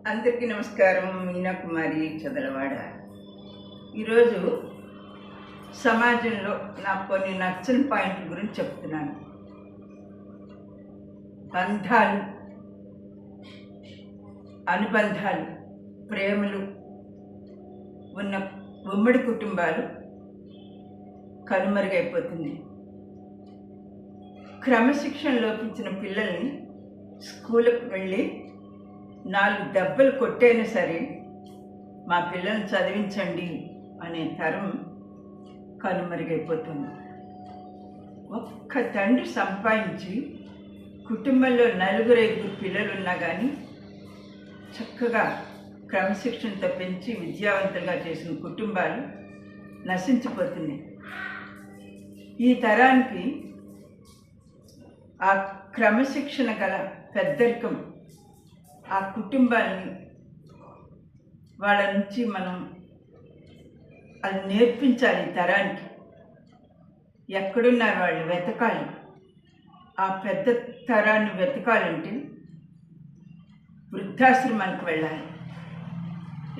అందరికీ నమస్కారం. మీనా కుమారి చదలవాడ. ఈరోజు సమాజంలో నాకు కొన్ని నచ్చని పాయింట్ల గురించి చెప్తున్నాను. బంధాలు, అనుబంధాలు, ప్రేమలు ఉన్న ఉమ్మడి కుటుంబాలు కనుమరుగైపోతుంది. క్రమశిక్షణ లోపించిన పిల్లల్ని స్కూల్కి వెళ్ళి 4 దెబ్బలు కొట్టైనా సరే మా పిల్లల్ని చదివించండి అనే తరం కనుమరుగైపోతుంది. ఒక్క తండ్రి సంపాదించి కుటుంబంలో 4-5 పిల్లలు ఉన్నా కానీ చక్కగా క్రమశిక్షణతో పెంచి విద్యావంతులుగా చేసిన కుటుంబాలు నశించిపోతున్నాయి. ఈ తరానికి ఆ క్రమశిక్షణ గల పెద్దరికం, ఆ కుటుంబాన్ని వాళ్ళ నుంచి మనం అది నేర్పించాలి. తరానికి ఎక్కడున్నారు వాళ్ళు వెతకాలి. ఆ పెద్ద తరాన్ని వెతకాలంటే వృద్ధాశ్రమానికి వెళ్ళాలి.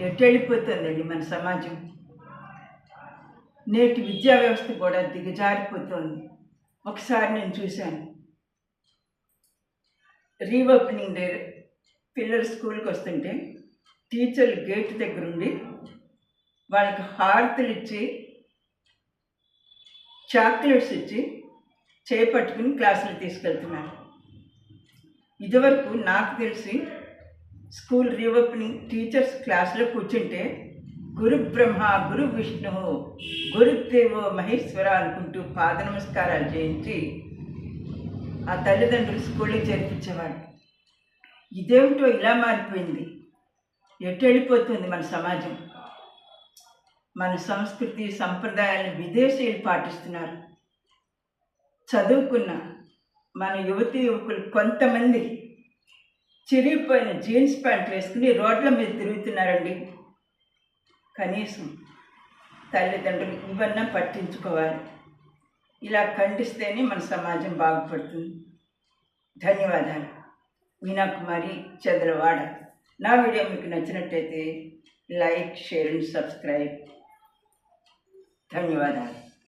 ఎటు వెళ్ళిపోతుందండి మన సమాజం? నేటి విద్యా వ్యవస్థ కూడా దిగజారిపోతుంది. ఒకసారి నేను చూశాను, రీఓపెనింగ్ డే పిల్లలు స్కూల్కి వస్తుంటే టీచర్లు గేట్ దగ్గర ఉండి వాళ్ళకి హారతులు ఇచ్చి చాక్లెట్స్ ఇచ్చి చేపట్టుకుని క్లాసులు తీసుకెళ్తున్నారు. ఇదివరకు నాకు తెలిసి స్కూల్ రీఓపెనింగ్ టీచర్స్ క్లాసులో కూర్చుంటే గురు బ్రహ్మ, గురు విష్ణు, గురుదేవో మహేశ్వర అనుకుంటూ పాద నమస్కారాలు చేయించి ఆ తల్లిదండ్రులు స్కూల్కి చేర్పించేవాడు. ఇదేమిటో ఇలా మారిపోయింది. ఎటు వెళ్ళిపోతుంది మన సమాజం? మన సంస్కృతి సంప్రదాయాలను విదేశీయులు పాటిస్తున్నారు. చదువుకున్న మన యువతీ యువకులు కొంతమంది చిరిగిపోయిన జీన్స్ ప్యాంట్ వేసుకుని రోడ్ల మీద తిరుగుతున్నారండి. కనీసం తల్లిదండ్రులు ఇవన్నా పట్టించుకోవాలి. ఇలా ఖండిస్తేనే మన సమాజం బాగుపడుతుంది. ధన్యవాదాలు. మీనా కుమారి చదలవాడ. నా వీడియో మీకు నచ్చినట్టయితే లైక్, షేర్ అండ్ సబ్స్క్రైబ్. ధన్యవాదాలు.